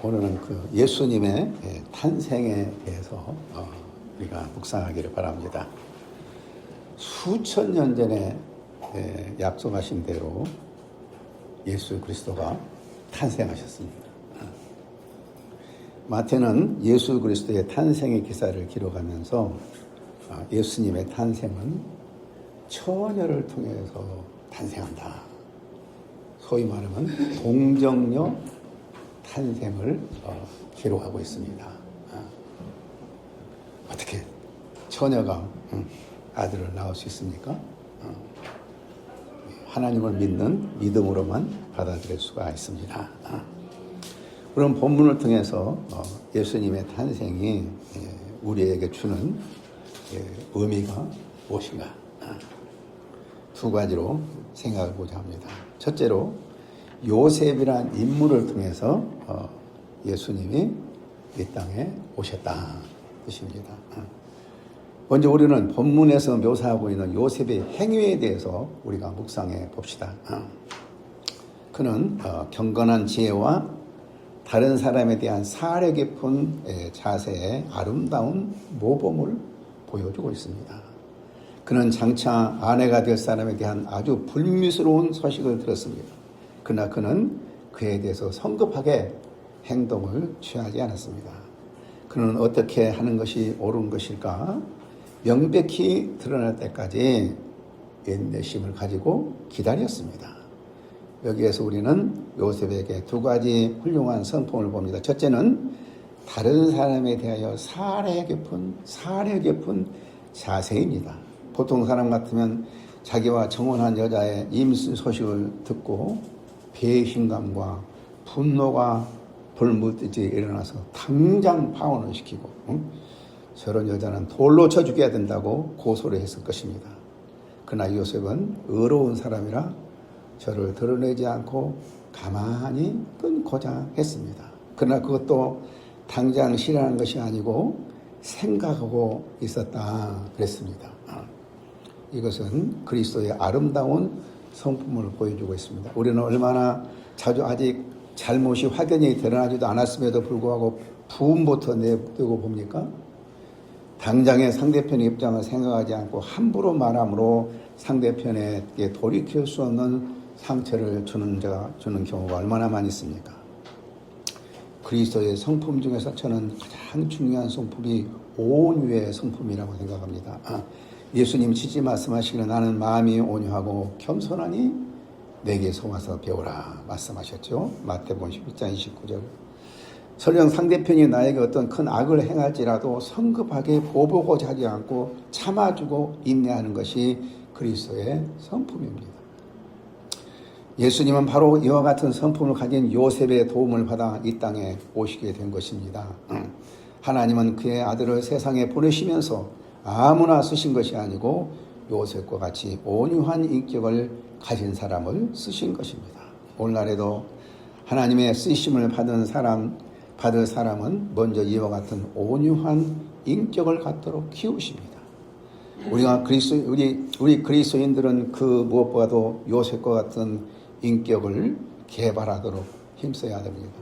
오늘은 그 예수님의 탄생에 대해서 우리가 묵상하기를 바랍니다. 수천 년 전에 약속하신 대로 예수 그리스도가 탄생하셨습니다. 마태는 예수 그리스도의 탄생의 기사를 기록하면서 예수님의 탄생은 처녀를 통해서 탄생한다. 소위 말하면 동정녀 탄생을 기록하고 있습니다. 어떻게 처녀가 아들을 낳을 수 있습니까? 하나님을 믿는 믿음으로만 받아들일 수가 있습니다. 그런 본문을 통해서 예수님의 탄생이 우리에게 주는 의미가 무엇인가 두 가지로 생각해 보자 합니다. 첫째로 요셉이란 인물을 통해서 예수님이 이 땅에 오셨다 뜻입니다. 먼저 우리는 본문에서 묘사하고 있는 요셉의 행위에 대해서 우리가 묵상해 봅시다. 그는 경건한 지혜와 다른 사람에 대한 사려 깊은 자세의 아름다운 모범을 보여주고 있습니다. 그는 장차 아내가 될 사람에 대한 아주 불미스러운 소식을 들었습니다. 그러나 그는 그에 대해서 성급하게 행동을 취하지 않았습니다. 그는 어떻게 하는 것이 옳은 것일까? 명백히 드러날 때까지 인내심을 가지고 기다렸습니다. 여기에서 우리는 요셉에게 두 가지 훌륭한 성품을 봅니다. 첫째는 다른 사람에 대하여 사려 깊은 자세입니다. 보통 사람 같으면 자기와 정혼한 여자의 임신 소식을 듣고 배신감과 분노가 불묻듯이 일어나서 당장 파혼을 시키고 저런 여자는 돌로 쳐 죽여야 된다고 고소를 했을 것입니다. 그러나 요셉은 의로운 사람이라 저를 드러내지 않고 가만히 끊고자 했습니다. 그러나 그것도 당장 실현한 것이 아니고 생각하고 있었다 그랬습니다. 이것은 그리스도의 아름다운 성품을 보여주고 있습니다. 우리는 얼마나 자주 아직 잘못이 확연히 드러나지도 않았음에도 불구하고 부음부터 내두고 봅니까? 당장의 상대편의 입장을 생각하지 않고 함부로 말함으로 상대편에게 돌이킬 수 없는 상처를 주는 경우가 얼마나 많이 있습니까? 그리스도의 성품 중에서 저는 가장 중요한 성품이 온유의 성품이라고 생각합니다. 예수님 직접 말씀하시기를 나는 마음이 온유하고 겸손하니 내게서 와서 배우라 말씀하셨죠. 마태복음 11장 29절. 설령 상대편이 나에게 어떤 큰 악을 행할지라도 성급하게 보복하지 하지 않고 참아주고 인내하는 것이 그리스도의 성품입니다. 예수님은 바로 이와 같은 성품을 가진 요셉의 도움을 받아 이 땅에 오시게 된 것입니다. 하나님은 그의 아들을 세상에 보내시면서 아무나 쓰신 것이 아니고 요셉과 같이 온유한 인격을 가진 사람을 쓰신 것입니다. 오늘날에도 하나님의 쓰심을 받을 사람은 먼저 이와 같은 온유한 인격을 갖도록 키우십니다. 우리 그리스도인들은 그 무엇보다도 요셉과 같은 인격을 개발하도록 힘써야 됩니다.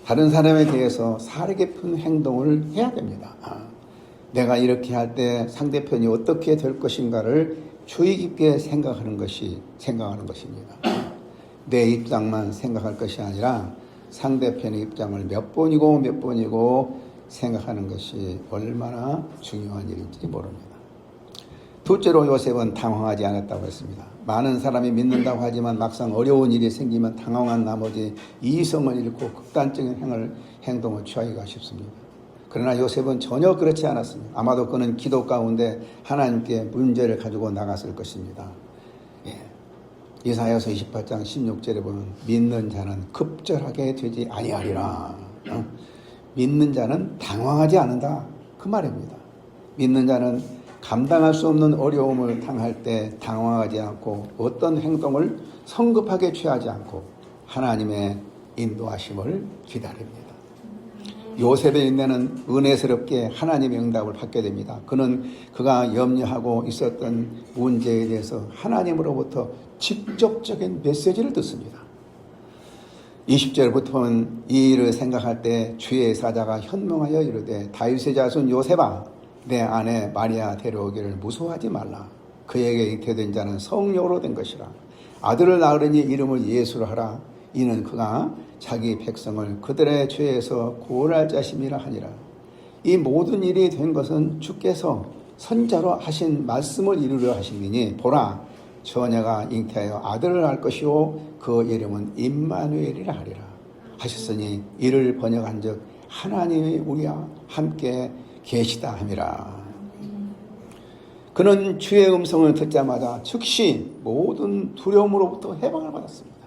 다른 사람에 대해서 사려 깊은 행동을 해야 됩니다. 내가 이렇게 할 때 상대편이 어떻게 될 것인가를 주의 깊게 생각하는 것입니다. 내 입장만 생각할 것이 아니라 상대편의 입장을 몇 번이고 생각하는 것이 얼마나 중요한 일인지 모릅니다. 둘째로 요셉은 당황하지 않았다고 했습니다. 많은 사람이 믿는다고 하지만 막상 어려운 일이 생기면 당황한 나머지 이성을 잃고 극단적인 행동을 취하기가 쉽습니다. 그러나 요셉은 전혀 그렇지 않았습니다. 아마도 그는 기도 가운데 하나님께 문제를 가지고 나갔을 것입니다. 이사야서 28장 16절에 보면 믿는 자는 급절하게 되지 아니하리라. 믿는 자는 당황하지 않는다. 그 말입니다. 믿는 자는 감당할 수 없는 어려움을 당할 때 당황하지 않고 어떤 행동을 성급하게 취하지 않고 하나님의 인도하심을 기다립니다. 요셉의 인내는 은혜스럽게 하나님의 응답을 받게 됩니다. 그는 그가 염려하고 있었던 문제에 대해서 하나님으로부터 직접적인 메시지를 듣습니다. 20절부터는 이 일을 생각할 때 주의 사자가 현명하여 이르되 다윗의 자손 요셉아 내 아내 마리아 데려오기를 무서워하지 말라. 그에게 잉태된 자는 성령으로 된 것이라. 아들을 낳으려니 이름을 예수로 하라. 이는 그가 자기 백성을 그들의 죄에서 구원할 자심이라 하니라. 이 모든 일이 된 것은 주께서 선자로 하신 말씀을 이루려 하심이니 보라 처녀가 잉태하여 아들을 낳을 것이요 그 이름은 임마누엘이라 하리라 하셨으니 이를 번역한 즉 하나님이 우리와 함께 계시다 함이라. 그는 주의 음성을 듣자마자 즉시 모든 두려움으로부터 해방을 받았습니다.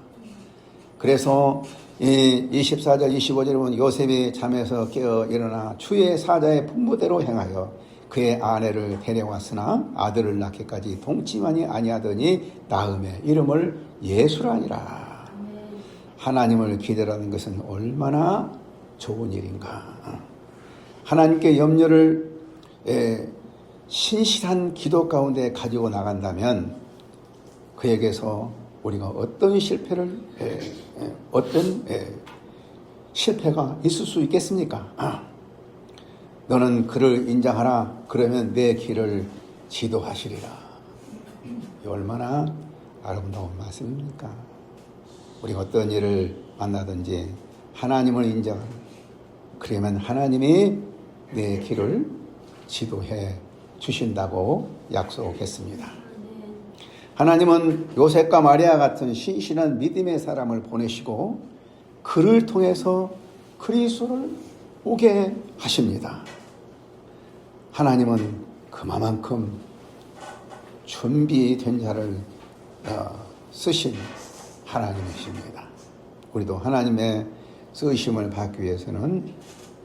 그래서 이 24절 25절에 보면 요셉이 잠에서 깨어 일어나 주의 사자의 분부대로 행하여 그의 아내를 데려왔으나 아들을 낳기까지 동치만이 아니하더니 낳음에 이름을 예수라 하니라. 하나님을 기대라는 것은 얼마나 좋은 일인가. 하나님께 염려를 신실한 기도 가운데 가지고 나간다면 그에게서 우리가 어떤 실패가 있을 수 있겠습니까? 너는 그를 인정하라. 그러면 내 길을 지도하시리라. 얼마나 아름다운 말씀입니까? 우리가 어떤 일을 만나든지 하나님을 인정하라. 그러면 하나님이 내 길을 지도해 주신다고 약속했습니다. 하나님은 요셉과 마리아 같은 신실한 믿음의 사람을 보내시고 그를 통해서 그리스도를 오게 하십니다. 하나님은 그만큼 준비된 자를 쓰신 하나님이십니다. 우리도 하나님의 쓰심을 받기 위해서는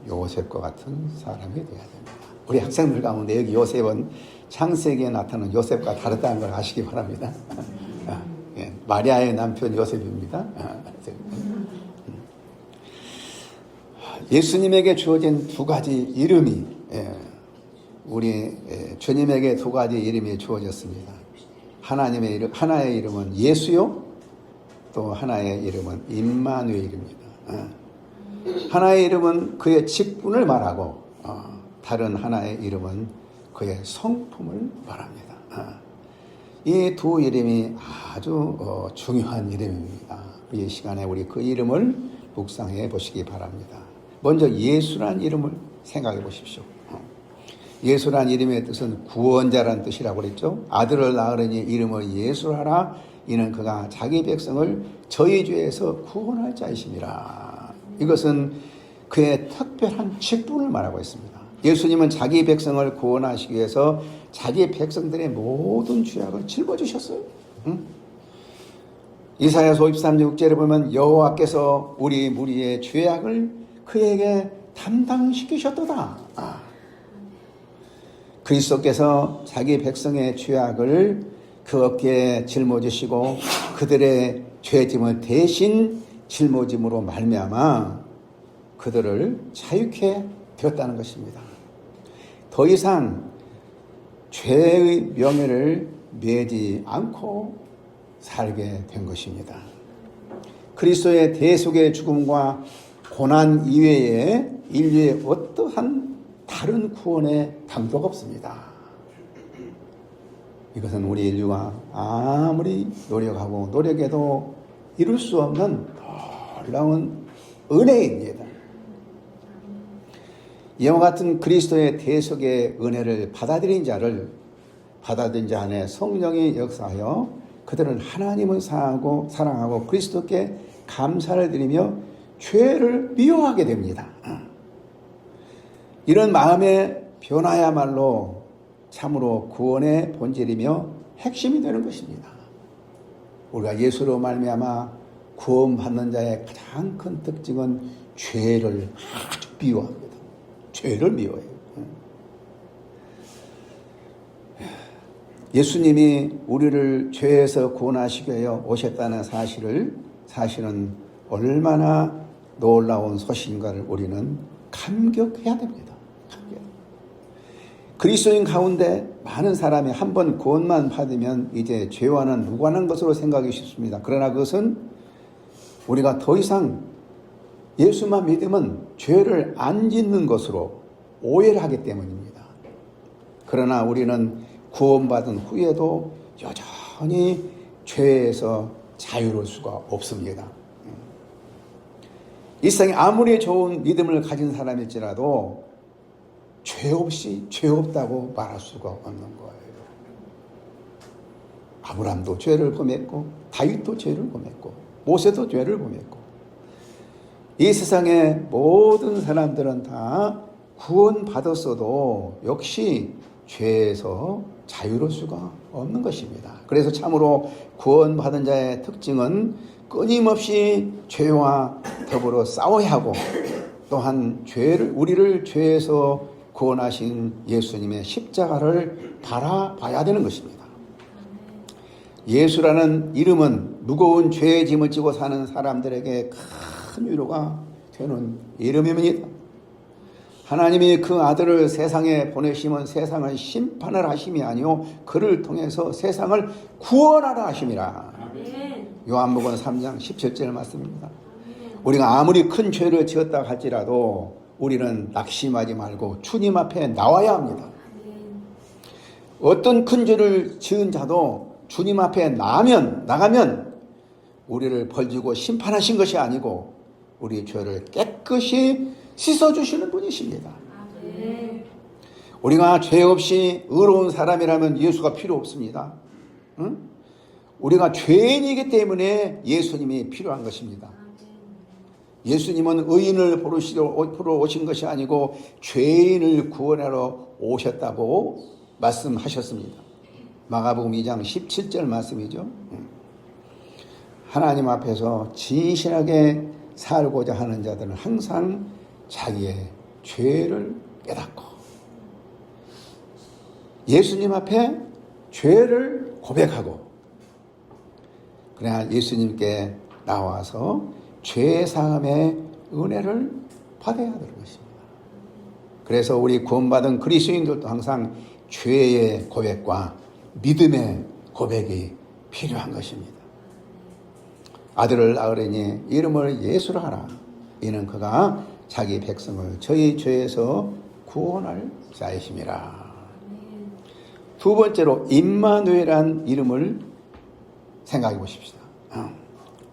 요셉과 같은 사람이 되어야 됩니다. 우리 학생들 가운데 여기 요셉은 창세기에 나타나는 요셉과 다르다는 걸 아시기 바랍니다. 마리아의 남편 요셉입니다. 예수님에게 주어진 두 가지 이름이 우리 주님에게 두 가지 이름이 주어졌습니다. 하나님의 이름, 하나의 이름은 예수요, 또 하나의 이름은 임마누엘입니다. 하나의 이름은 그의 직분을 말하고 다른 하나의 이름은 그의 성품을 말합니다. 이 두 이름이 아주 중요한 이름입니다. 이 시간에 우리 그 이름을 묵상해 보시기 바랍니다. 먼저 예수란 이름을 생각해 보십시오. 예수란 이름의 뜻은 구원자란 뜻이라고 그랬죠. 아들을 낳으려니 이름을 예수하라. 이는 그가 자기 백성을 저희 죄에서 구원할 자이심이라. 이것은 그의 특별한 직분을 말하고 있습니다. 예수님은 자기 백성을 구원하시기 위해서 자기 백성들의 모든 죄악을 짊어지셨어요. 이사야서 53장 6절에 보면 여호와께서 우리 무리의 죄악을 그에게 담당시키셨도다. 그리스도께서 자기 백성의 죄악을 그 어깨에 짊어지시고 그들의 죄짐을 대신 짊어짐으로 말미암아 그들을 자유케 되었다는 것입니다. 더 이상 죄의 명예를 매지 않고 살게 된 것입니다. 그리스도의 대속의 죽음과 고난 이외에 인류의 어떠한 다른 구원의 방도가 없습니다. 이것은 우리 인류가 아무리 노력하고 노력해도 이룰 수 없는 놀라운 은혜입니다. 이와 같은 그리스도의 대속의 은혜를 받아들인 자 안에 성령이 역사하여 그들은 하나님을 사랑하고 그리스도께 감사를 드리며 죄를 미워하게 됩니다. 이런 마음의 변화야말로 참으로 구원의 본질이며 핵심이 되는 것입니다. 우리가 예수로 말미암아 구원받는 자의 가장 큰 특징은 죄를 아주 미워합니다. 죄를 미워해요. 예수님이 우리를 죄에서 구원하시기 위하여 오셨다는 사실은 얼마나 놀라운 소식인가를 우리는 감격해야 됩니다. 그리스도인 가운데 많은 사람이 한 번 구원만 받으면 이제 죄와는 무관한 것으로 생각하기 쉽습니다. 그러나 그것은 우리가 더 이상 예수만 믿으면 죄를 안 짓는 것으로 오해를 하기 때문입니다. 그러나 우리는 구원받은 후에도 여전히 죄에서 자유로울 수가 없습니다. 이 세상에 아무리 좋은 믿음을 가진 사람일지라도 죄 없이 죄 없다고 말할 수가 없는 거예요. 아브라함도 죄를 범했고 다윗도 죄를 범했고 모세도 죄를 범했고 이 세상의 모든 사람들은 다 구원받았어도 역시 죄에서 자유로울 수가 없는 것입니다. 그래서 참으로 구원받은 자의 특징은 끊임없이 죄와 더불어 싸워야 하고 또한 우리를 죄에서 구원하신 예수님의 십자가를 바라봐야 되는 것입니다. 예수라는 이름은 무거운 죄의 짐을 지고 사는 사람들에게 큰 위로가 되는 이름입니다. 하나님이 그 아들을 세상에 보내시면 세상을 심판을 하심이 아니요 그를 통해서 세상을 구원하라 하심이라. 요한복음 3장 17절 말씀입니다. 우리가 아무리 큰 죄를 지었다 할지라도 우리는 낙심하지 말고 주님 앞에 나와야 합니다. 어떤 큰 죄를 지은 자도 주님 앞에 나가면 우리를 벌주고 심판하신 것이 아니고 우리 죄를 깨끗이 씻어주시는 분이십니다. 우리가 죄 없이 의로운 사람이라면 예수가 필요 없습니다. 응? 우리가 죄인이기 때문에 예수님이 필요한 것입니다. 예수님은 의인을 보러 오신 것이 아니고 죄인을 구원하러 오셨다고 말씀하셨습니다. 마가복음 2장 17절 말씀이죠. 하나님 앞에서 진실하게 살고자 하는 자들은 항상 자기의 죄를 깨닫고 예수님 앞에 죄를 고백하고 그래야 예수님께 나와서 죄사함의 은혜를 받아야 되는 것입니다. 그래서 우리 구원받은 그리스도인들도 항상 죄의 고백과 믿음의 고백이 필요한 것입니다. 아들을 낳으려니 이름을 예수라 하라. 이는 그가 자기 백성을 저희 죄에서 구원할 자이심이라. 두 번째로 임마누엘이라는 이름을 생각해 보십시다.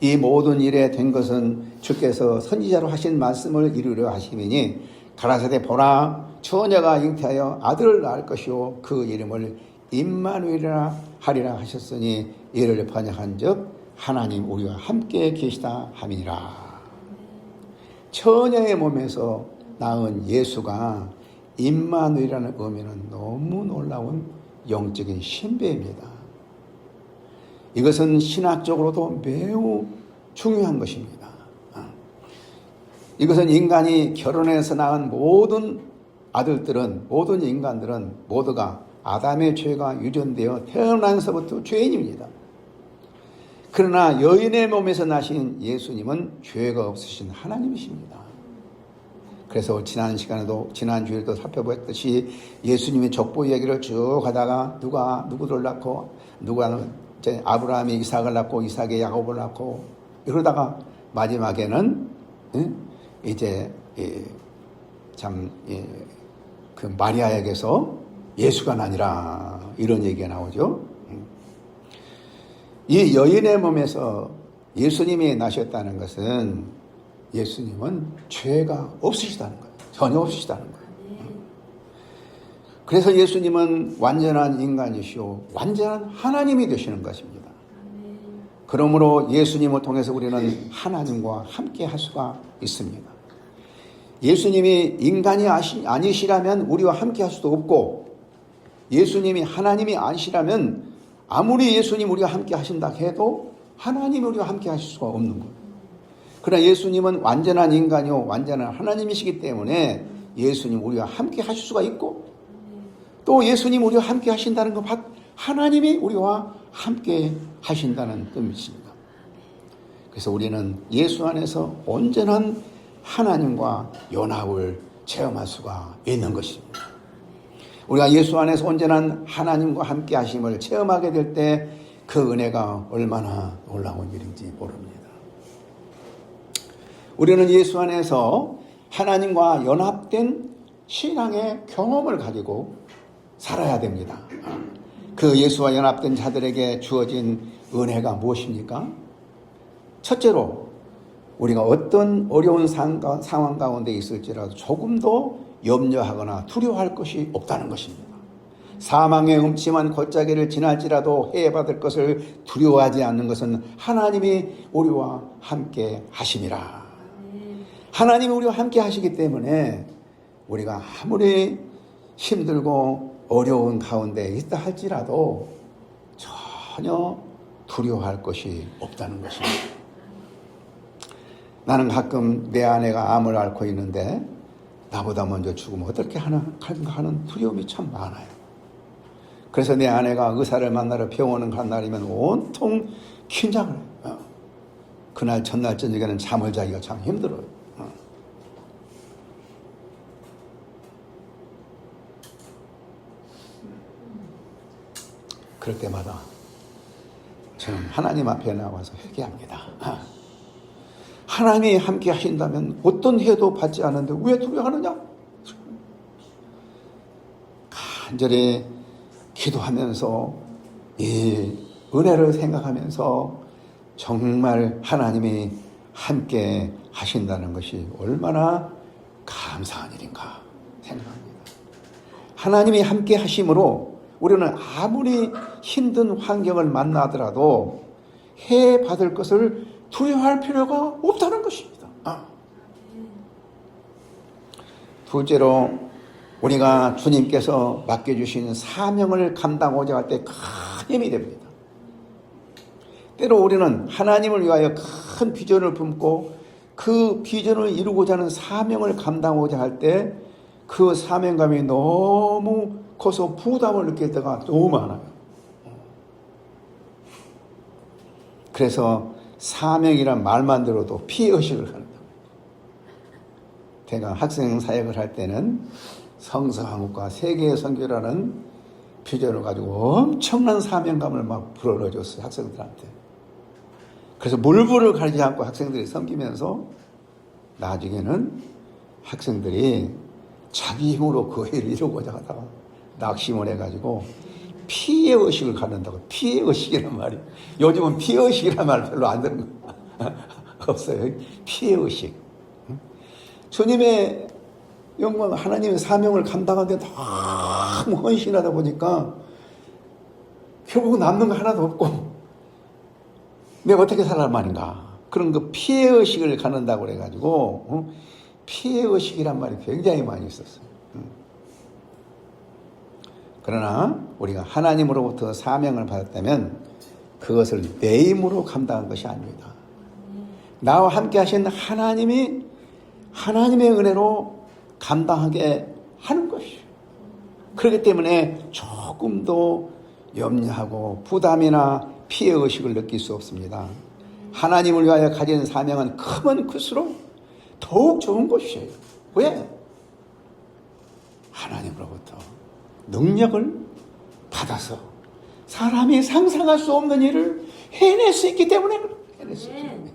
이 모든 일에 된 것은 주께서 선지자로 하신 말씀을 이루려 하심이니 가라사대 보라 처녀가 잉태하여 아들을 낳을 것이요 그 이름을 임마누엘이라 하리라 하셨으니 이를 번역한즉 하나님 우리와 함께 계시다 함이니라. 처녀의 몸에서 낳은 예수가 임마누엘이라는 의미는 너무 놀라운 영적인 신비입니다. 이것은 신학적으로도 매우 중요한 것입니다. 이것은 인간이 결혼해서 낳은 모든 아들들은 모든 인간들은 모두가 아담의 죄가 유전되어 태어나서부터 죄인입니다. 그러나 여인의 몸에서 나신 예수님은 죄가 없으신 하나님이십니다. 그래서 지난 주일도 살펴보았듯이 예수님이 족보 이야기를 쭉 하다가 누가 누구를 낳고 누가 이제 아브라함이 이삭을 낳고 이삭이 야곱을 낳고 이러다가 마지막에는 이제 그 마리아에게서 예수가 나니라 이런 얘기가 나오죠. 이 여인의 몸에서 예수님이 나셨다는 것은 예수님은 죄가 없으시다는 거예요. 전혀 없으시다는 거예요. 그래서 예수님은 완전한 인간이시오 완전한 하나님이 되시는 것입니다. 그러므로 예수님을 통해서 우리는 하나님과 함께 할 수가 있습니다. 예수님이 인간이 아니시라면 우리와 함께 할 수도 없고 예수님이 하나님이 아니시라면 아무리 예수님 우리와 함께 하신다 해도 하나님이 우리와 함께 하실 수가 없는 거예요. 그러나 예수님은 완전한 인간이요 완전한 하나님이시기 때문에 예수님 우리와 함께 하실 수가 있고 또 예수님 우리와 함께 하신다는 것 하나님이 우리와 함께 하신다는 뜻입니다. 그래서 우리는 예수 안에서 온전한 하나님과 연합을 체험할 수가 있는 것입니다. 우리가 예수 안에서 온전한 하나님과 함께 하심을 체험하게 될 때 그 은혜가 얼마나 놀라운 일인지 모릅니다. 우리는 예수 안에서 하나님과 연합된 신앙의 경험을 가지고 살아야 됩니다. 그 예수와 연합된 자들에게 주어진 은혜가 무엇입니까? 첫째로 우리가 어떤 어려운 상황 가운데 있을지라도 조금도 염려하거나 두려워할 것이 없다는 것입니다. 사망의 음침한 골짜기를 지날지라도 해받을 것을 두려워하지 않는 것은 하나님이 우리와 함께 하심이라. 하나님이 우리와 함께 하시기 때문에 우리가 아무리 힘들고 어려운 가운데 있다 할지라도 전혀 두려워할 것이 없다는 것입니다. 나는 가끔 내 아내가 암을 앓고 있는데 나보다 먼저 죽으면 어떻게 하는 두려움이 참 많아요. 그래서 내 아내가 의사를 만나러 병원을 간 날이면 온통 긴장을 해요. 그날 전날 저녁에는 잠을 자기가 참 힘들어요. 그럴 때마다 저는 하나님 앞에 나와서 회개합니다. 하나님이 함께 하신다면 어떤 해도 받지 않는데 왜 두려워하느냐? 간절히 기도하면서 이 은혜를 생각하면서 정말 하나님이 함께 하신다는 것이 얼마나 감사한 일인가 생각합니다. 하나님이 함께 하심으로 우리는 아무리 힘든 환경을 만나더라도 해 받을 것을 두려워할 필요가 없다는 것입니다. 둘째로 우리가 주님께서 맡겨주신 사명을 감당하고자 할 때 큰 힘이 됩니다. 때로 우리는 하나님을 위하여 큰 비전을 품고 그 비전을 이루고자 하는 사명을 감당하고자 할 때 그 사명감이 너무 커서 부담을 느낄 때가 너무 많아요. 그래서 사명이란 말만 들어도 피해의식을 합니다. 제가 학생 사역을 할 때는 성서한국과 세계의 선교라는 비전을 가지고 엄청난 사명감을 막 불어넣어줬어요, 학생들한테. 그래서 물불을 가리지 않고 학생들이 섬기면서 나중에는 학생들이 자기 힘으로 그 일을 이루고자 하다가 낙심을 해가지고 피해의식을 갖는다고. 피해의식이란 말이 요즘은 피해의식이란 말 별로 안 듣는 거 없어요. 피해의식. 주님의 영광, 하나님의 사명을 감당하는데 너무 헌신하다 보니까 결국 남는 거 하나도 없고 내가 어떻게 살란 말인가. 그런 그 피해의식을 갖는다고 그래가지고 피해의식이란 말이 굉장히 많이 있었어요. 그러나 우리가 하나님으로부터 사명을 받았다면 그것을 내 힘으로 감당한 것이 아닙니다. 나와 함께 하신 하나님이 하나님의 은혜로 감당하게 하는 것이에요. 그렇기 때문에 조금도 염려하고 부담이나 피해의식을 느낄 수 없습니다. 하나님을 위하여 가진 사명은 크면 클수록 더욱 좋은 것이에요. 왜? 하나님으로부터 능력을 받아서 사람이 상상할 수 없는 일을 해낼 수 있기 때문에 해낼 수 있습니다.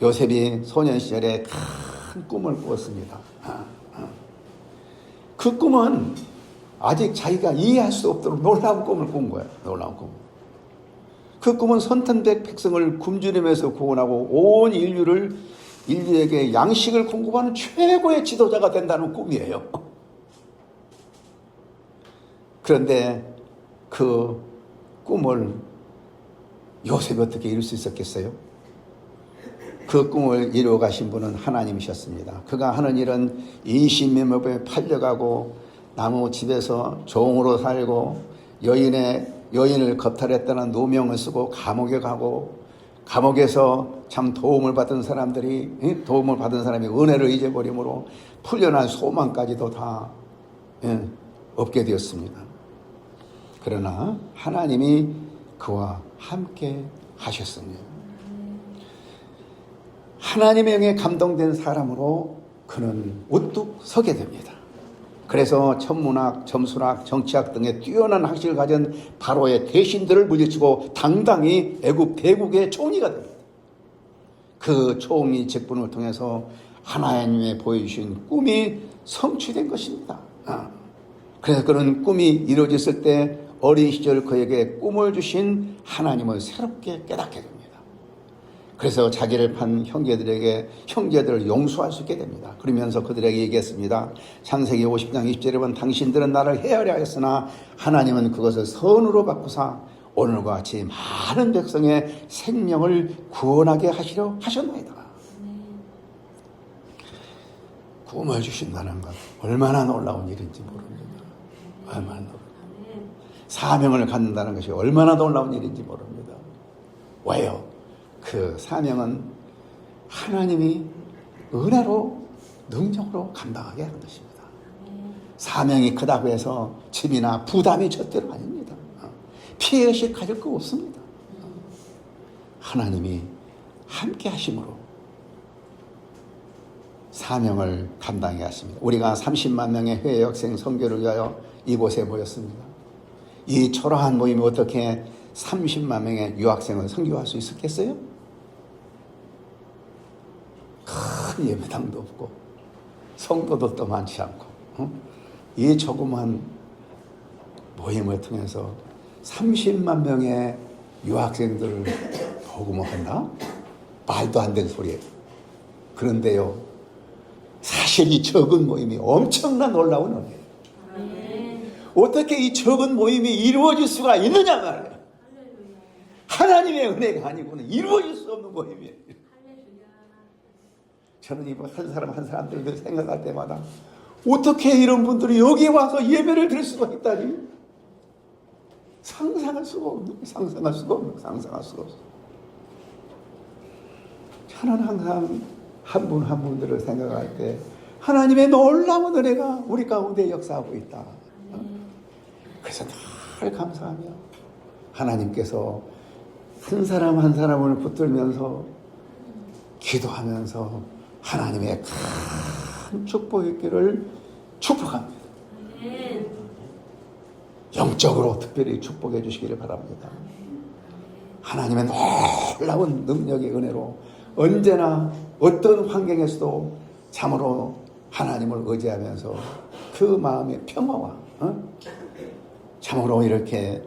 요셉이 소년 시절에 큰 꿈을 꾸었습니다. 그 꿈은 아직 자기가 이해할 수 없도록 놀라운 꿈을 꾼 거예요. 놀라운 꿈. 그 꿈은 선천백 백성을 굶주림에서 구원하고 온 인류에게 양식을 공급하는 최고의 지도자가 된다는 꿈이에요. 그런데 그 꿈을 요셉이 어떻게 이룰 수 있었겠어요? 그 꿈을 이루어 가신 분은 하나님이셨습니다. 그가 하는 일은 인신매매에 팔려가고 나무 집에서 종으로 살고 여인을 겁탈했다는 누명을 쓰고 감옥에 가고 감옥에서 참 도움을 받은 사람이 은혜를 잊어버림으로 풀려난 소망까지도 다 없게 되었습니다. 그러나 하나님이 그와 함께 하셨습니다. 하나님의 영에 감동된 사람으로 그는 우뚝 서게 됩니다. 그래서 천문학, 점술학, 정치학 등의 뛰어난 학식을 가진 바로의 대신들을 물리치고 당당히 애굽 대국의 총리가 됩니다. 그 총리 직분을 통해서 하나님의 보여주신 꿈이 성취된 것입니다. 그래서 그런 꿈이 이루어졌을 때 어린 시절 그에게 꿈을 주신 하나님을 새롭게 깨닫게 됩니다. 그래서 자기를 판 형제들을 용서할 수 있게 됩니다. 그러면서 그들에게 얘기했습니다. 창세기 50장 20절에 보면 당신들은 나를 헤아려 하였으나 하나님은 그것을 선으로 바꾸사 오늘과 같이 많은 백성의 생명을 구원하게 하시려 하셨나이다. 꿈을 주신다는 것 얼마나 놀라운 일인지 모릅니다. 얼마나 놀라운 사명을 갖는다는 것이 얼마나 놀라운 일인지 모릅니다. 왜요? 그 사명은 하나님이 은혜로 능력으로 감당하게 하는 것입니다. 사명이 크다고 해서 짐이나 부담이 절대로 아닙니다. 피해의식 가질 거 없습니다. 하나님이 함께 하심으로 사명을 감당해 하십니다. 우리가 30만 명의 해외 학생 선교를 위하여 이곳에 모였습니다. 이 초라한 모임이 어떻게 30만 명의 유학생을 선교할 수 있었겠어요? 큰 예배당도 없고 성도들도 많지 않고 이 조그만 모임을 통해서 30만 명의 유학생들을 복음화한다? 말도 안 되는 소리예요. 그런데요, 사실 이 적은 모임이 엄청난 놀라운 은혜예요. 어떻게 이 적은 모임이 이루어질 수가 있느냐 말이에요. 하나님의 은혜가 아니고는 이루어질 수 없는 모임이에요. 저는 이번 한 사람 한 사람들 생각할 때마다 어떻게 이런 분들이 여기 와서 예배를 드릴 수가 있다니 상상할 수가 없어. 저는 항상 한 분 한 분들을 생각할 때 하나님의 놀라운 은혜가 우리 가운데 역사하고 있다. 그래서 늘 감사하며 하나님께서 한 사람 한 사람을 붙들면서 기도하면서 하나님의 큰 축복의 길을 축복합니다. 영적으로 특별히 축복해 주시기를 바랍니다. 하나님의 놀라운 능력의 은혜로 언제나 어떤 환경에서도 참으로 하나님을 의지하면서 그 마음의 평화와 참으로 이렇게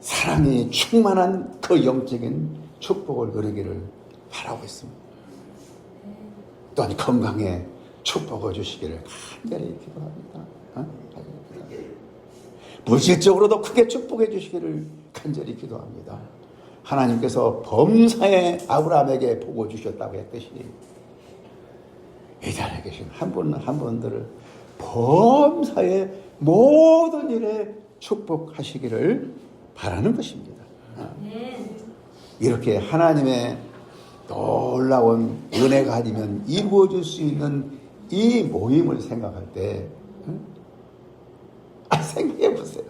사랑이 충만한 그 영적인 축복을 누리기를 바라고 있습니다. 또한 건강에 축복을 주시기를 간절히 기도합니다. 물질적으로도 크게 축복해 주시기를 간절히 기도합니다. 하나님께서 범사에 아브라함에게 복을 주셨다고 했듯이 이 자리에 계신 한 분 한 분들을 범사의 모든 일에 축복하시기를 바라는 것입니다. 이렇게 하나님의 놀라운 은혜가 아니면 이루어질 수 있는 이 모임을 생각할 때 생각해 보세요.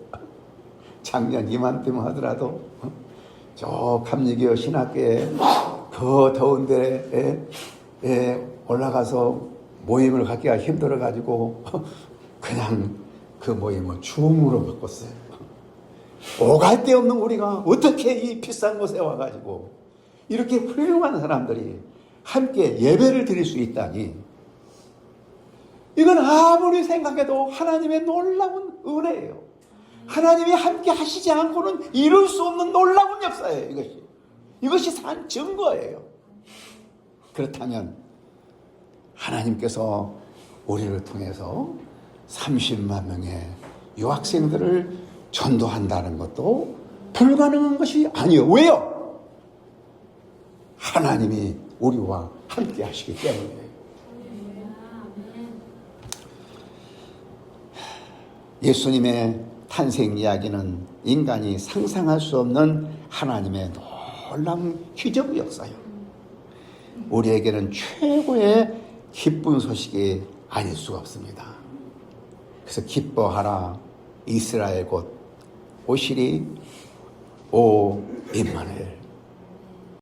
작년 이맘때만 하더라도 저 감리교 신학교에 그 더운 데에 올라가서 모임을 갖기가 힘들어가지고 그냥 그 모임을 줌으로 바꿨어요. 오갈 데 없는 우리가 어떻게 이 비싼 곳에 와가지고 이렇게 훌륭한 사람들이 함께 예배를 드릴 수 있다니, 이건 아무리 생각해도 하나님의 놀라운 은혜예요. 하나님이 함께 하시지 않고는 이룰 수 없는 놀라운 역사예요. 이것이 산 증거예요. 그렇다면 하나님께서 우리를 통해서 30만 명의 유학생들을 전도한다는 것도 불가능한 것이 아니에요. 왜요? 하나님이 우리와 함께 하시기 때문이에요. 예수님의 탄생 이야기는 인간이 상상할 수 없는 하나님의 놀라운 기적 역사예요. 우리에게는 최고의 기쁜 소식이 아닐 수가 없습니다. 그래서 기뻐하라 이스라엘 곧 오시리 오 임마누엘,